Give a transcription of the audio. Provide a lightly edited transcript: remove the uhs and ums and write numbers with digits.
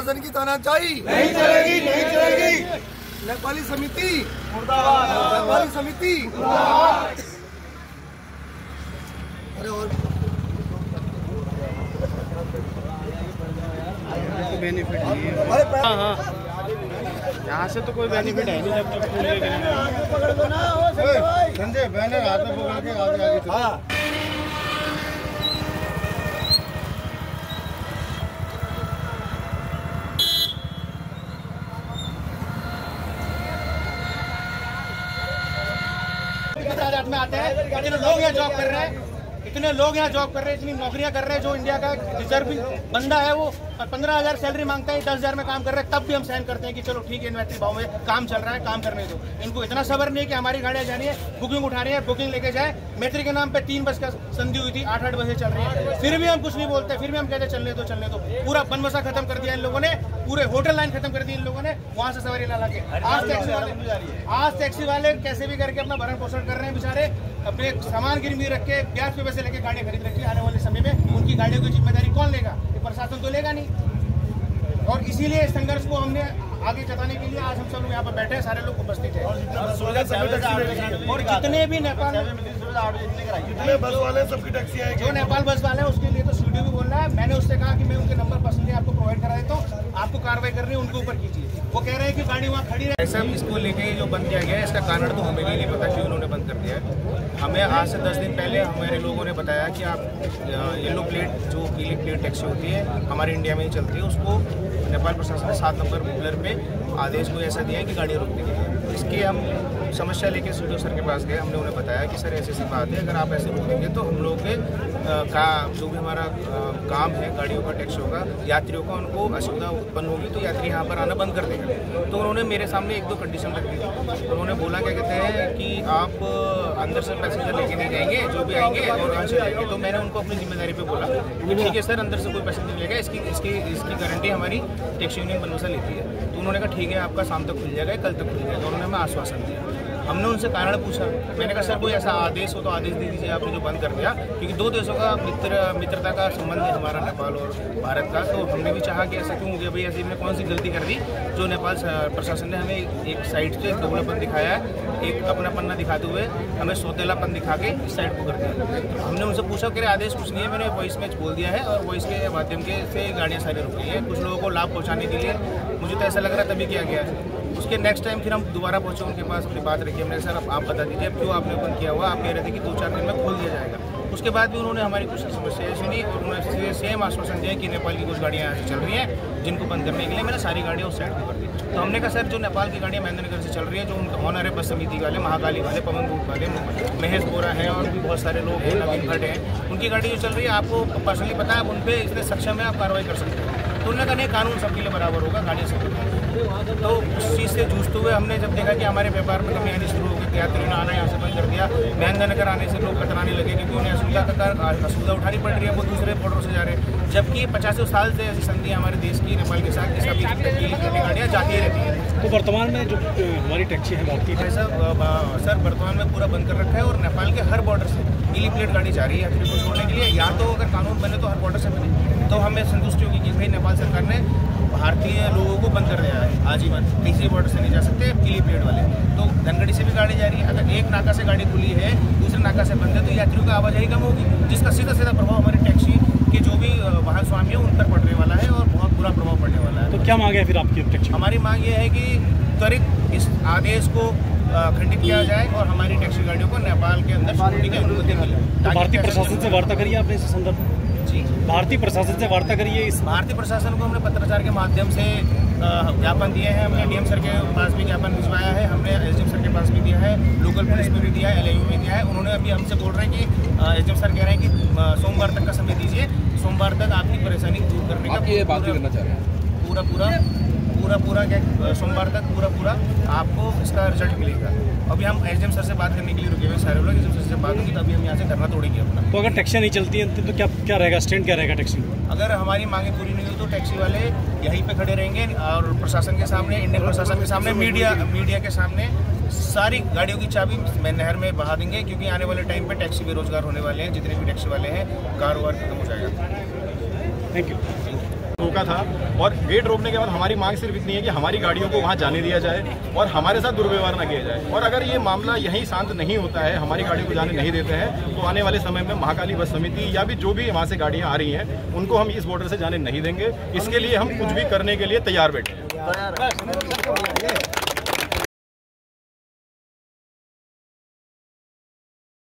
प्रशासन की तानाशाही नहीं चलेगी, नहीं चलेगी। नेपाली समिति मुर्दाबाद, नेपाली समिति मुर्दाबाद। अरे और बेनिफिट नहीं है। हाँ, यहाँ से तो कोई बेनिफिट है नहीं जब तक संजय बैनर हाथ में पकड़ के आगे हाँ। में आते हैं, इतने लोग यहाँ जॉब कर रहे हैं, इतने लोग यहाँ जॉब कर रहे हैं, इतनी नौकरियां कर रहे हैं। जो इंडिया का रिजर्व बंदा है वो 15,000 सैलरी मांगता है, 10,000 में काम कर रहे हैं, तब भी हम सहन करते हैं कि चलो ठीक है इन्वेस्टमेंट भाव में काम चल रहा है, काम करने दो। इनको इतना सब्र नहीं है कि हमारी गाड़ियाँ जानी है, बुकिंग उठा रही है, बुकिंग लेके जाए। मैत्री के नाम पे 3 बस का संधि हुई थी, 8-8 बसें चल रही है, फिर भी हम कुछ नहीं बोलते, फिर भी हम कहते चलने दो चलने दो। पूरा बनबसा खत्म कर दिया इन लोगों ने, पूरे होटल लाइन खत्म कर दी इन लोगों ने, वहाँ से सवारी ला के। आज टैक्सी वाले कैसे भी करके अपना भरण पोषण कर रहे हैं बेचारे, अपने सामान गिरवी रख के ब्याज पे पैसे लेके गाड़ियाँ खरीद रखी है। आने वाले समय में उनकी गाड़ियों की जिम्मेदारी कौन लेगा? ये प्रशासन तो लेगा नहीं। और इसीलिए इस संघर्ष को हमने आगे जताने के लिए आज हम सब लोग यहाँ पर बैठे हैं, सारे लोग उपस्थित हैं। और जितने भी नेपाल बस वाले सबकी टैक्सी आएगी, जो नेपाल बस वाले हैं उसके लिए तो सीडी भी बोल रहा है। मैंने उससे कहा कि मैं उनके नंबर पर्सनली आपको प्रोवाइड करा देता हूँ, आपको कार्रवाई करनी है उनके ऊपर कीजिए। वो कह रहे हैं कि गाड़ी वहाँ खड़ी है। सब इसको लेके जो बंद किया गया है, इसका कारण तो हमें भी नहीं पता क्यों उन्होंने बंद कर दिया है। हमें आज से 10 दिन पहले हमारे लोगों ने बताया कि आप येलो प्लेट, जो पीली प्लेट टैक्सी होती है हमारे इंडिया में ही चलती है, उसको नेपाल प्रशासन ने 7 नंबर बुलर पे आदेश को ऐसा दिया है कि गाड़ियाँ रोक देंगे। इसकी हम समस्या लेके सीडीओ सर के पास गए, हमने उन्हें बताया कि सर ऐसी बात है, अगर आप ऐसे रोक देंगे तो हम लोग के जो भी हमारा काम है गाड़ियों का टैक्सी होगा, यात्रियों का उनको असुविधा उत्पन्न होगी, तो यात्री यहाँ पर आना बंद कर देंगे। तो उन्होंने मेरे सामने 1-2 कंडीशन रख दी थी। उन्होंने बोला क्या कहते हैं कि आप अंदर से पैसेंजर लेके नहीं जाएंगे, जो भी आएंगे और वहाँ से जाएंगे। तो मैंने उनको अपनी जिम्मेदारी पे बोला कि ठीक है सर, अंदर से कोई पैसेंजर लेगा, इसकी गारंटी हमारी टैक्सी यूनियन बनबसा लेती है। तो उन्होंने कहा ठीक है, आपका शाम तक खुल जाएगा, कल तक खुल जाएगा। उन्होंने हमें आश्वासन दिया। हमने उनसे कारण पूछा, मैंने कहा सर कोई ऐसा आदेश हो तो आदेश दे दीजिए, आपने जो बंद कर दिया, क्योंकि 2 देशों का मित्रता का संबंध है हमारा, नेपाल और भारत का। तो हमने भी चाहा कि ऐसा क्यों हो गया भाई, ऐसी हमने कौन सी गलती कर दी जो नेपाल प्रशासन ने हमें एक साइड से दोगलापन दिखाया है, एक अपना पन्ना दिखाते हुए हमें सौतेलापन दिखा के इस साइड को कर दिया। तो हमने उनसे पूछा कि आदेश कुछ नहीं है, मैंने वॉइस मैच बोल दिया है और वॉइस के माध्यम के से गाड़ियाँ सारी रुक गई हैं, कुछ लोगों को लाभ पहुँचाने के लिए मुझे तो ऐसा लग रहा है तभी किया गया है। उसके नेक्स्ट टाइम फिर हम दोबारा पहुंचे उनके पास, अपनी बात रखी। हमने सर आप बता दीजिए क्यों आपने ओपन किया हुआ, आप कह रहे थे कि 2-4 दिन में खोल दिया जाएगा। उसके बाद भी उन्होंने हमारी कुछ समस्याएं सुनी और उन्होंने सेम आश्वासन दिया कि नेपाल की कुछ गाड़ियाँ यहाँ से चल रही हैं, जिनको बंद करने के लिए मैंने सारी गाड़ियाँ उस साइड को कर दी। तो हमने कहा सर जो नेपाल की गाड़ियाँ महेंद्रनगर से चल रही है, जो उनका ऑनर है बस समिति वाले, महाकाली वाले, पवन रूट वाले, महेश बोरा हैं और भी बहुत सारे लोग हैं, नवीन भट्ट हैं, उनकी गाड़ी जो चल रही है आपको पर्सनली पता है, आप उन पर इतने सक्षम है, आप कार्रवाई कर सकते हैं। तो उन्होंने कहा नहीं, कानून सबके लिए बराबर होगा, गाड़ियाँ सबके। तो उस चीज़ से जूझते हुए हमने जब देखा कि हमारे व्यापार में कमी आनी शुरू हो गई, यात्रियों ने आना यहाँ से बंद कर दिया, महेंद्रनगर आने से लोग कतराने लगे क्योंकि उन्हें असुविधा उठानी पड़ रही है, वो दूसरे बॉर्डर से जा रहे हैं। जबकि 50 साल से ऐसी संधि हमारे देश की नेपाल के साथ, जिसका भी गाड़ियाँ जाती रहती हैं। तो वर्तमान में जो हमारी टैक्सी है भारतीय, सर वर्तमान में पूरा बंद कर रखा है और नेपाल के हर बॉर्डर से पीली प्लेट गाड़ी जा रही है यात्री को छोड़ने के लिए। या तो अगर कानून बने तो हर बॉर्डर से बने, तो हमें संतुष्टि होगी कि भाई नेपाल सरकार ने भारतीय लोगों को बंद कर दिया है आजीवन, तीसरी बॉर्डर से नहीं जा सकते पीली प्लेट वाले। तो धनगढ़ी से भी गाड़ी जा रही है, अगर एक नाका से गाड़ी खुली है, दूसरे नाका से बंद है, तो यात्रियों की आवाजाही कम होगी, जिसका सीधा प्रभाव हमारी टैक्सी के जो भी वाहन स्वामी है उन पर पड़ने वाला है और बहुत बुरा प्रभाव पड़ने वाला है। तो क्या मांग है फिर आपकी टैक्सी? हमारी मांग ये है कि त्वरित इस आदेश को खंडित किया जाए और हमारी टैक्सी गाड़ियों को नेपाल के अंदर छोड़ने की अनुमति मिले। तो भारतीय प्रशासन से वार्ता करिए आपने इस संदर्भ में? जी, भारतीय प्रशासन से वार्ता करिए। इस भारतीय प्रशासन को हमने पत्राचार के माध्यम से ज्ञापन दिए हैं, हमने डीएम सर के पास भी ज्ञापन भिजवाया है, हमने एसडीएम सर के पास भी दिया है, लोकल पुलिस में भी दिया है, LIU में दिया है। उन्होंने अभी हमसे बोल रहे हैं कि एसडीएम सर कह रहे हैं कि सोमवार तक का समय दीजिए, सोमवार तक आपकी परेशानी दूर करने का पूरा क्या सोमवार तक पूरा आपको इसका रिजल्ट मिलेगा। अभी हम एसडीएम सर से बात करने के लिए रुके हुए सारे लोग, एसडीएम सर से बात होगी तभी हम यहाँ से धरना तोड़ेंगे अपना। तो अगर टैक्सी नहीं चलती है तो क्या रहेगा, स्टैंड क्या रहेगा टैक्सी? अगर हमारी मांगे पूरी नहीं हो तो टैक्सी वाले यहीं पे खड़े रहेंगे और प्रशासन के सामने, इंडियन प्रशासन के सामने, मीडिया के सामने सारी गाड़ियों की चाबी नहर में बहा देंगे, क्योंकि आने वाले टाइम पे टैक्सी बेरोजगार होने वाले हैं, जितने भी टैक्सी वाले हैं, कारोबार खत्म हो जाएगा। Thank you. रोका था। और गेट रोकने के बाद हमारी मांग सिर्फ इतनी है कि हमारी गाड़ियों को वहाँ जाने दिया जाए और हमारे साथ दुर्व्यवहार ना किया जाए। और अगर ये मामला यहीं शांत नहीं होता है, हमारी गाड़ियों को जाने नहीं देते हैं, तो आने वाले समय में महाकाली बस समिति या भी जो भी वहाँ से गाड़ियाँ आ रही हैं उनको हम इस बॉर्डर से जाने नहीं देंगे। इसके लिए हम कुछ भी करने के लिए तैयार बैठे हैं।